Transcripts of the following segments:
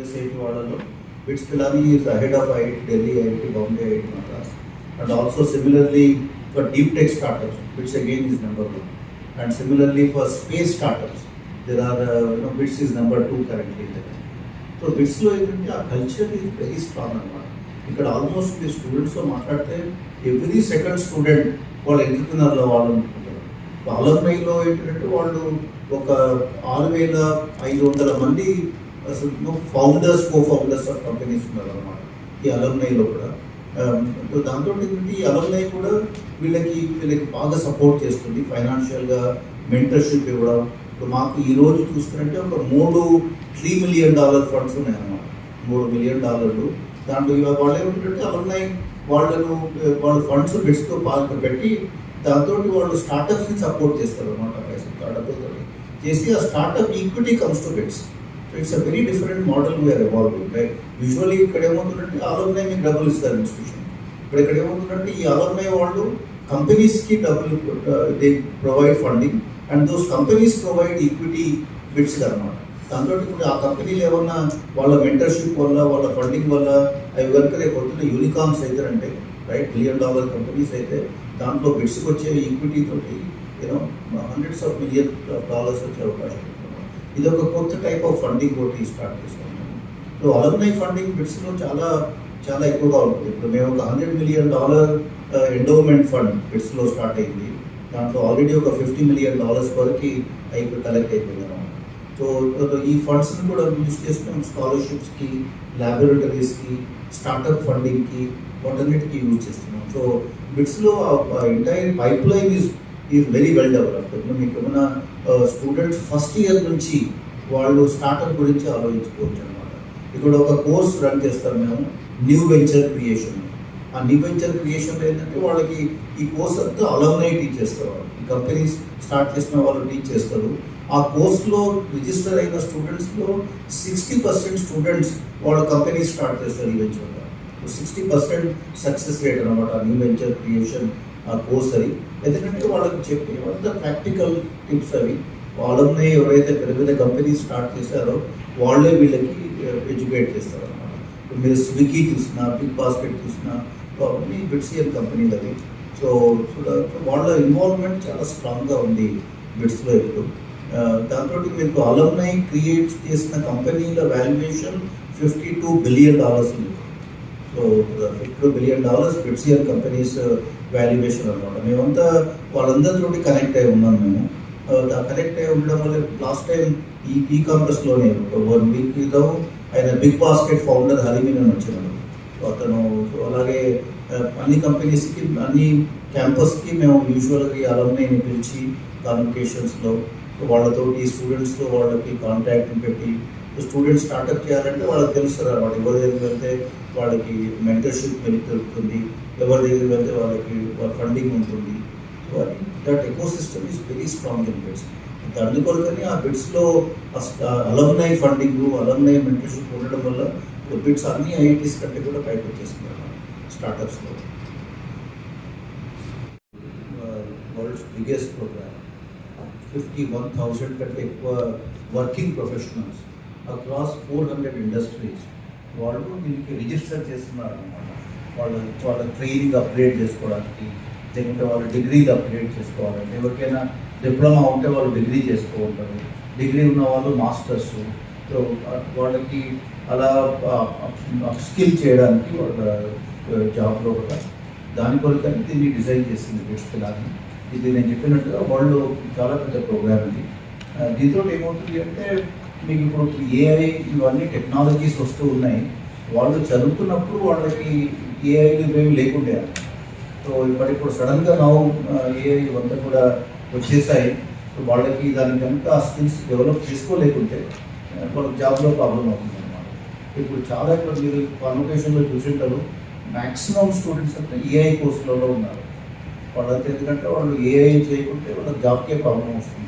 IIT వాళ్ళలో BITS Pilani is ahead of IIT Delhi, IIT Bombay, IIT Madras, and also similarly for deep tech startups, BITS again is number 1, and similarly for space startups, there are BITS is number 2 currently there. So BITS లో ఏంటంటే ఆ culture is very strong అనమాట. ఇక్కడ almost మీ స్టూడెంట్స్తో మాట్లాడితే every second student వాళ్ళు ఎంటర్ప్రినర్లో వాళ్ళు అనుకుంటారు. అలమ్నైలో ఏంటంటే వాళ్ళు ఒక 6,500 మంది అసలు founders co founders of companies ఉన్నారు అనమాట ఈ అలమ్నైలో కూడా. దాంతో ఏంటంటే ఈ అలమ్నై కూడా వీళ్ళకి బాగా సపోర్ట్ చేస్తుంది, ఫైనాన్షియల్గా మెంటర్షిప్ ఇవ్వడం. మాకు ఈరోజు చూసుకుంటే ఒక $3 మిలియన్ ఫండ్స్ ఉన్నాయన్నమాట, $3 మిలియన్. దాంట్లో ఇవాళ వాళ్ళు ఏమిటంటే అలమ్నై వాళ్ళ ఫండ్స్ బిట్స్తో పార్క్ పెట్టి దాంతో వాళ్ళు స్టార్టప్స్ని సపోర్ట్ చేస్తారు అనమాట. స్టార్టప్ చేసి ఆ startup equity comes to BITS. So it's a very different model we are evolving. Right, usually ఇక్కడ ఏమవుతుందంటే అలమ్నై మీకు డబ్బులు ఇస్తారు ఇన్స్టిట్యూషన్. ఇక్కడ ఏమవుతుందంటే ఈ అలమ్నై వాళ్ళు కంపెనీస్కి డబ్బులు they provide funding and those companies provide equity bits అనమాట. దాంతో ఇప్పుడు ఆ కంపెనీలు ఏమన్నా వాళ్ళ మెంటర్షిప్ వల్ల వాళ్ళ ఫండింగ్ వల్ల అవి కనుక రేపు పొద్దున్న యూనికార్న్స్ అయితే రైట్ $1 బిలియన్ కంపెనీస్ అయితే దాంట్లో బిట్స్కి వచ్చే ఈక్విటీ తోటి hundreds of millions of dollars వచ్చే అవకాశం ఉంటుంది. ఇది ఒక కొత్త టైప్ ఆఫ్ ఫండింగ్ ఒకటి స్టార్ట్ చేస్తాం. సో అలమ్నై ఫండింగ్ బిట్స్లో చాలా చాలా ఎక్కువగా ఉంటుంది. ఇప్పుడు మేము ఒక $100 మిలియన్ ఎండోమెంట్ ఫండ్ బిట్స్లో స్టార్ట్ అయింది. దాంట్లో ఆల్రెడీ ఒక $50 మిలియన్ వరకు కలెక్ట్ అయిపోయింది. సో ఈ ఫండ్స్ని కూడా యూజ్ చేస్తున్నాం స్కాలర్షిప్స్కి, ల్యాబొరేటరీస్కి, స్టార్టప్ ఫండింగ్కి, వాటన్నిటికీ యూజ్ చేస్తున్నాం. సో బిట్స్లో entire pipeline is very well developed. మీకు ఏమైనా స్టూడెంట్స్ ఫస్ట్ ఇయర్ నుంచి వాళ్ళు స్టార్టప్ గురించి ఆలోచించుకోవచ్చు అనమాట. ఇక్కడ ఒక కోర్స్ రన్ చేస్తాం మేము, న్యూ వెంచర్ క్రియేషన్. ఆ న్యూ వెంచర్ క్రియేషన్లో ఏంటంటే వాళ్ళకి ఈ కోర్స్ అంతా అలమ్నై టీచ్ చేస్తారు. ఈ కంపెనీస్ స్టార్ట్ చేసిన వాళ్ళు టీచ్ చేస్తారు. ఆ కోర్స్లో రిజిస్టర్ అయిన స్టూడెంట్స్లో 60% స్టూడెంట్స్ వాళ్ళ కంపెనీ స్టార్ట్ చేస్తారు ఈ వెంచర్లో. 60% సక్సెస్ రేట్ అనమాట న్యూ వెంచర్ క్రియేషన్ ఆ కోర్స్ అది. ఎందుకంటే వాళ్ళకి చెప్పే అంత ప్రాక్టికల్ టిప్స్ అవి వాళ్ళని ఎవరైతే పెద్ద పెద్ద కంపెనీ స్టార్ట్ చేశారో వాళ్ళే వీళ్ళకి ఎడ్యుకేట్ చేస్తారు అనమాట. మీరు స్విగ్గీ చూసినా, బిగ్ బాస్కెట్ చూసినా అన్ని బిట్సియన్ కంపెనీలు అవి. సో వాళ్ళ ఇన్వాల్వ్మెంట్ చాలా స్ట్రాంగ్గా ఉంది బిట్స్లో ఇప్పుడు. దాంతో మీకు అలమ్నై క్రియేట్ చేసిన కంపెనీల వాల్యుయేషన్ $52 బిలియన్ ఉంది. సో $52 బిలియన్ బిట్సియన్ కంపెనీస్ వాల్యుయేషన్ అనమాట. మేమంతా వాళ్ళందరితో కనెక్ట్ అయి ఉన్నాం. మేము కనెక్ట్ అయి ఉండడం వల్ల లాస్ట్ టైం ఈ కాంపస్లోనే ఒక 1 వీక్ క్రితం ఆయన బిగ్ బాస్కెట్ ఫౌండర్ హరిమీన్ అని వచ్చినాడు. అతను అలాగే అన్ని కంపెనీస్కి, అన్ని క్యాంపస్కి మేము యూజువల్గా ఈ అలమ్నైని పిలిచి కమ్యూనికేషన్స్లో వాళ్ళతోటి స్టూడెంట్స్తో వాళ్ళకి కాంటాక్ట్ని పెట్టి స్టూడెంట్స్ స్టార్ట్అప్ చేయాలంటే వాళ్ళకి తెలుస్తారు అనమాట. ఎవరి దగ్గరికి వెళ్తే వాళ్ళకి మెంటర్షిప్ దొరుకుతుంది, ఎవరి దగ్గరికి వెళ్తే వాళ్ళకి ఫండింగ్ ఉంటుంది. సో అది that ecosystem is very strong in BITS. అందుకొరకని ఆ బిట్స్లో అలమ్నై ఫండింగ్, అలమ్నై మెంటర్షిప్ ఉండడం వల్ల బిట్స్ అన్ని ఐఐటీస్ కంటే కూడా పైకి వచ్చేస్తున్నారు స్టార్టప్స్లో. వరల్డ్స్ బిగ్గెస్ట్ ప్రోగ్రామ్, 51,000 కంటే ఎక్కువ వర్కింగ్ ప్రొఫెషనల్స్ అక్రాస్ 400 ఇండస్ట్రీస్ వాళ్ళు దీనికి రిజిస్టర్ చేస్తున్నారు అనమాట. వాళ్ళ ట్రైనింగ్ అప్గ్రేడ్ చేసుకోవడానికి, లేకుంటే వాళ్ళ డిగ్రీలు అప్గ్రేడ్ చేసుకోవాలంటే, ఎవరికైనా డిప్లొమా ఉంటే వాళ్ళు డిగ్రీ చేసుకోఉంటారు, డిగ్రీ ఉన్న వాళ్ళు మాస్టర్స్. సో వాళ్ళకి అలా అప్స్కిల్ చేయడానికి వాళ్ళ జాబ్లో కూడా దాని కొరకని దీన్ని డిజైన్ చేసింది బిట్స్ పిలాని. ఇది నేను చెప్పినట్టుగా వాళ్ళు చాలా పెద్ద ప్రోగ్రామ్ ఇది. దీంతో ఏమవుతుంది అంటే మీకు ఇప్పుడు ఏఐ ఇవన్నీ టెక్నాలజీస్ వస్తూ ఉన్నాయి. వాళ్ళు చదువుతున్నప్పుడు వాళ్ళకి ఏఐలు ఇవేమి లేకుండే. సో ఇప్పుడు సడన్గా ఏఐ ఇవంతా కూడా వచ్చేసాయి. సో వాళ్ళకి దానికి కనుక ఆ స్కిల్స్ డెవలప్ చేసుకోలేకుంటే వాళ్ళకి జాబ్లో ప్రాబ్లం అవుతుంది అన్నమాట. ఇప్పుడు చాలా ఇప్పుడు మీరు కాన్వకేషన్లో చూసింటారు, మ్యాక్సిమం స్టూడెంట్స్ అంటే ఏఐ కోర్సులలో ఉన్నారు. వాళ్ళకి ఎందుకంటే వాళ్ళు ఏఐ చేయకుంటే వాళ్ళకి జాబ్కే ప్రాబ్లం వస్తుంది.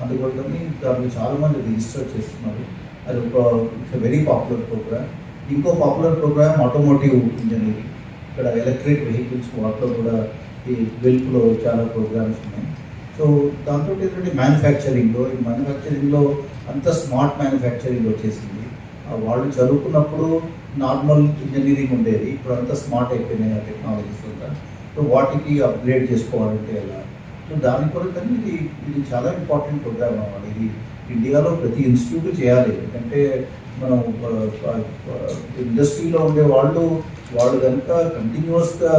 అందుకోసమని దాన్ని చాలామంది రిజిస్టర్ చేస్తున్నారు. అది ఒక వెరీ పాపులర్ ప్రోగ్రామ్. ఇంకో పాపులర్ ప్రోగ్రామ్ ఆటోమోటివ్ ఇంజనీరింగ్. ఇక్కడ ఎలక్ట్రిక్ వెహికల్స్ వాటిలో కూడా ఈ వెల్ప్లో చాలా ప్రోగ్రామ్స్ ఉన్నాయి. సో దాంతో ఏంటంటే మ్యానుఫ్యాక్చరింగ్లో అంతా స్మార్ట్ మ్యానుఫ్యాక్చరింగ్ వచ్చేసింది. వాళ్ళు చదువుకున్నప్పుడు నార్మల్ ఇంజనీరింగ్ ఉండేది, ఇప్పుడు అంతా స్మార్ట్ అయిపోయినాయి ఆ టెక్నాలజీస్ అంతా. సో వాటికి అప్గ్రేడ్ చేసుకోవాలంటే ఎలా, సో దాని కొరకు ఇది చాలా ఇంపార్టెంట్ ప్రోగ్రామ్ అన్నమాట. ఇది ఇండియాలో ప్రతి ఇన్స్టిట్యూట్ చేయాలి. ఎందుకంటే మనం ఇండస్ట్రీలో ఉండే వాళ్ళు కనుక కంటిన్యూస్గా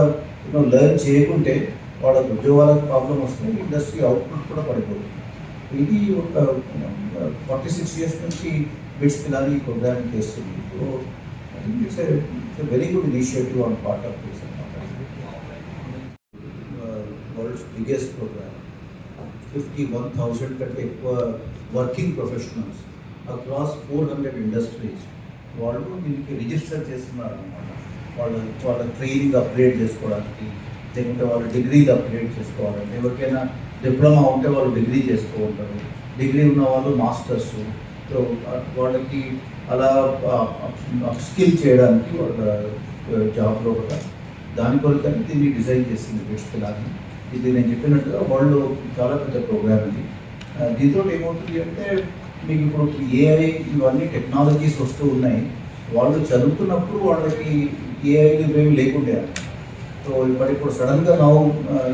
లెర్న్ చేయకుంటే వాళ్ళకి ఉద్యోగాలకు ప్రాబ్లం వస్తే ఇండస్ట్రీ అవుట్పుట్ కూడా పడిపోతుంది. ఇది ఒక 46 years నుంచి బిట్స్ పిల్లలు ఈ ప్రోగ్రామ్ చేస్తుంది. So I think it's very good initiative on part of this అన్నమాట. వరల్డ్స్ బిగ్గెస్ట్ ప్రోగ్రామ్, 51,000 కంటే ఎక్కువ వర్కింగ్ ప్రొఫెషనల్స్ అక్రాస్ 400 ఇండస్ట్రీస్ వాళ్ళు దీనికి రిజిస్టర్ చేస్తున్నారు అన్నమాట. వాళ్ళ ట్రైనింగ్ అప్గ్రేడ్ చేసుకోవడానికి, లేకుంటే వాళ్ళ డిగ్రీలు అప్గ్రేడ్ చేసుకోవాలంటే, ఎవరికైనా డిప్లొమా ఉంటే వాళ్ళు డిగ్రీ చేస్తూ ఉంటారు, డిగ్రీ ఉన్న వాళ్ళు మాస్టర్స్. సో వాళ్ళకి అలా స్కిల్ చేయడానికి వాళ్ళ జాబ్లో కూడా దాని కొరకని దీన్ని డిజైన్ చేసింది బిట్స్ పిల్లల్ని. ఇది నేను చెప్పినట్టుగా వాళ్ళు చాలా పెద్ద ప్రోగ్రామ్ ఇది. దీంతో ఏమవుతుంది అంటే మీకు ఇప్పుడు ఏఐ ఇవన్నీ టెక్నాలజీస్ వస్తూ ఉన్నాయి. వాళ్ళు చదువుతున్నప్పుడు వాళ్ళకి ఏఐలు ఇవేమి లేకుండే. సో ఇప్పుడు సడన్గా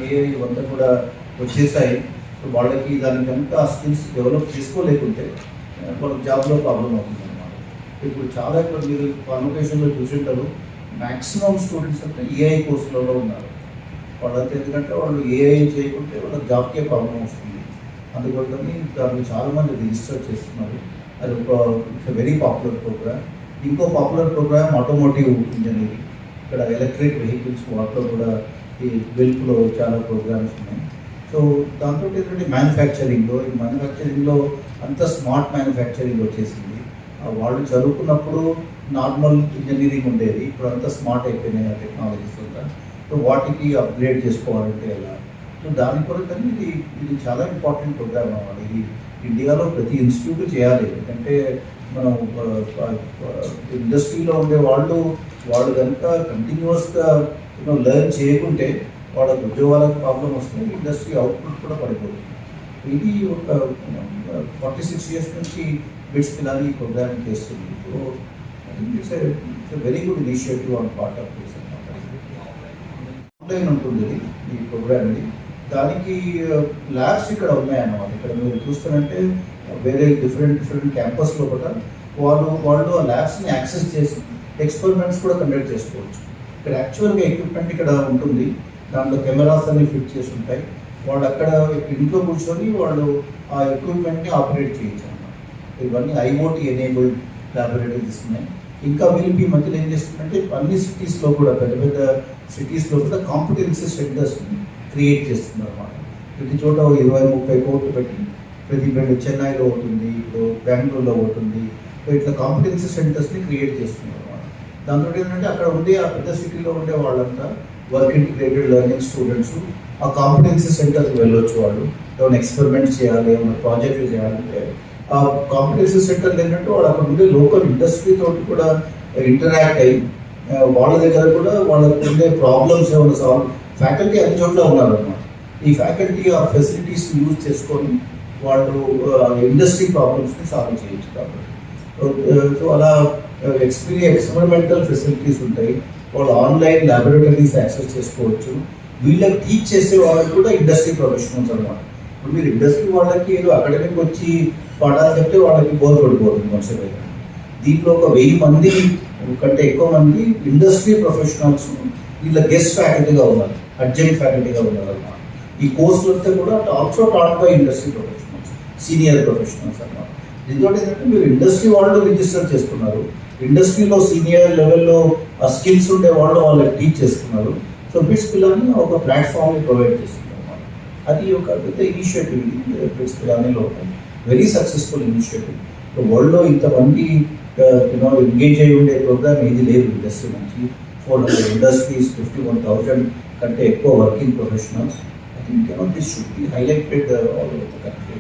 ఏఐ ఇవంతా కూడా వచ్చేసాయి. సో వాళ్ళకి దాని కనుక ఆ స్కిల్స్ డెవలప్ చేసుకోలేకుంటే వాళ్ళకి జాబ్లో ప్రాబ్లం అవుతుంది అన్నమాట. ఇప్పుడు చాలా ఇప్పుడు మీరు కాన్వకేషన్లో చూసింటారు, మ్యాక్సిమం స్టూడెంట్స్ అంటే ఏఐ కోర్సులలో ఉన్నారు. వాళ్ళంతా ఎందుకంటే వాళ్ళు ఏఐ చేయకుంటే వాళ్ళకి జాబ్కే ప్రాబ్లం వస్తుంది. అందుకోసమని దాంట్లో చాలామంది రిజిస్టర్ చేస్తున్నారు. అది ఒక వెరీ పాపులర్ ప్రోగ్రామ్. ఇంకో పాపులర్ ప్రోగ్రామ్ ఆటోమోటివ్ ఇంజనీరింగ్. ఇక్కడ ఎలక్ట్రిక్ వెహికల్స్ వాటిలో కూడా ఈ వెల్ఫ్లో చాలా ప్రోగ్రామ్స్ ఉన్నాయి. సో దాంతో ఏంటంటే మ్యానుఫ్యాక్చరింగ్లో అంతా స్మార్ట్ మ్యానుఫ్యాక్చరింగ్ వచ్చేసింది. వాళ్ళు చదువుకున్నప్పుడు నార్మల్ ఇంజనీరింగ్ ఉండేది, ఇప్పుడు అంతా స్మార్ట్ అయిపోయినాయి ఆ టెక్నాలజీస్ అంతా. సో వాటికి అప్గ్రేడ్ చేసుకోవాలంటే ఎలా, సో దాని కొరకని ఇది చాలా ఇంపార్టెంట్ ప్రోగ్రామ్ అన్నమాట. ఇది ఇండియాలో ప్రతి ఇన్స్టిట్యూట్ చేయాలి. ఎందుకంటే మనం ఇండస్ట్రీలో ఉండే వాళ్ళు కనుక కంటిన్యూస్గా లెర్న్ చేయకుంటే వాళ్ళకి ఉద్యోగాలకు ప్రాబ్లం వస్తే ఇండస్ట్రీ అవుట్పుట్ కూడా పడిపోతుంది. ఇది ఒక 46 years నుంచి బిట్స్ పిల్లలు ఈ ప్రోగ్రామ్ చేస్తుంది. So I think it's very good initiative on part of this అన్నమాట. ఆన్లైన్ ఉంటుంది ఈ ప్రోగ్రామ్ ఇది. దానికి ల్యాబ్స్ ఇక్కడ ఉన్నాయన్నమాట. ఇక్కడ మీరు చూస్తారంటే వేరే డిఫరెంట్ క్యాంపస్లో కూడా వాళ్ళు ఆ ల్యాబ్స్ని యాక్సెస్ చేసి ఎక్స్పెరిమెంట్స్ కూడా కండక్ట్ చేసుకోవచ్చు. ఇక్కడ యాక్చువల్గా ఎక్విప్మెంట్ ఇక్కడ ఉంటుంది, దాంట్లో కెమెరాస్ అన్ని ఫిట్ చేసి ఉంటాయి. వాళ్ళు అక్కడ ఇంట్లో కూర్చొని వాళ్ళు ఆ ఎక్విప్మెంట్ని ఆపరేట్ చేయొచ్చు అన్నమాట. ఇవన్నీ ఐఓటీ ఎనేబుల్డ్ ల్యాబొరేటరీస్ ఉన్నాయి. ఇంకా వీళ్ళకి ఈ మధ్యలో ఏం చేస్తుందంటే అన్ని సిటీస్లో కూడా పెద్ద సిటీస్లో కూడా కాంపిటెన్సీ సెంటర్స్ని క్రియేట్ చేస్తున్నారు అన్నమాట. ప్రతి చోట 20-30 కోట్లు పెట్టి ప్రతి చెన్నైలో ఉంటుంది, ఇప్పుడు బెంగళూరులో ఉంటుంది. సో ఇట్లా కాంపిటెన్సీ సెంటర్స్ని క్రియేట్ చేస్తున్నారు అన్నమాట. దాంతో ఏంటంటే అక్కడ ఉండే ఆ పెద్ద సిటీలో ఉండే వాళ్ళంతా వర్క్ ఇంటిగ్రేటెడ్ లెర్నింగ్ స్టూడెంట్స్ ఆ కాంపిటెన్సీ సెంటర్కి వెళ్ళొచ్చు. వాళ్ళు ఏమైనా ఎక్స్పెరిమెంట్స్ చేయాలి, ఏమైనా ప్రాజెక్టులు చేయాలంటే ఆ కాంపిటెన్సీ సెంటర్లు ఏంటంటే వాళ్ళు అక్కడ ఉండే లోకల్ ఇండస్ట్రీ తోటి కూడా ఇంటరాక్ట్ అయ్యి వాళ్ళ దగ్గర కూడా వాళ్ళకు ఉండే ప్రాబ్లమ్స్ ఏమైనా సాల్వ్, ఫ్యాకల్టీ అన్ని చోట్ల ఉన్నారన్నమాట. ఈ ఫ్యాకల్టీ ఆ ఫెసిలిటీస్ యూజ్ చేసుకొని వాళ్ళు ఇండస్ట్రీ ప్రాబ్లమ్స్ని సాల్వ్ చేయొచ్చు. కాబట్టి సో అలా ఎక్స్పెరిమెంటల్ ఫెసిలిటీస్ ఉంటాయి. వాళ్ళు ఆన్లైన్ ల్యాబొరేటరీస్ యాక్సెస్ చేసుకోవచ్చు. వీళ్ళకి టీచ్ చేసే వాళ్ళకి కూడా ఇండస్ట్రీ ప్రొఫెషనల్స్ అనమాట. ఇప్పుడు మీరు ఇండస్ట్రీ వాళ్ళకి ఏదో అకాడమిక్ వచ్చి పాఠాలు చెప్తే వాళ్ళకి బోర్ పడిపోతుంది మనుషులు. దీంట్లో ఒక 1000 మంది కంటే ఎక్కువ మంది ఇండస్ట్రీ ప్రొఫెషనల్స్ వీళ్ళ గెస్ట్ ఫ్యాకల్టీగా ఉన్నారు, అడ్జంక్ట్ ఫ్యాకల్టీగా ఉన్నారు అన్నమాట. ఈ కోర్సులు అంతా కూడా also taught by industry professionals, senior professionals అన్నమాట. దీంతో ఏంటంటే మీరు ఇండస్ట్రీ వాళ్ళు రిజిస్టర్ చేసుకున్నారు, ఇండస్ట్రీలో సీనియర్ లెవెల్లో ఆ స్కిల్స్ ఉండే వాళ్ళకి టీచ్ చేస్తున్నారు. సో బిట్స్ పిల్లల్ని ఒక ప్లాట్ఫామ్ని ప్రొవైడ్ చేస్తున్నారు అన్నమాట. అది ఒక పెద్ద ఇనిషియేటివ్. బిట్స్ పిల్లల్లో వెరీ సక్సెస్ఫుల్ ఇనిషియేటివ్. వరల్డ్లో ఇంతమంది ఎంగేజ్ అయి ఉండే ప్రోగ్రామ్ ఏది లేదు ఇండస్ట్రీ నుంచి. 400 ఇండస్ట్రీస్, 51,000 కంటే ఎక్కువ working professionals. I think this should be highlighted all over the country.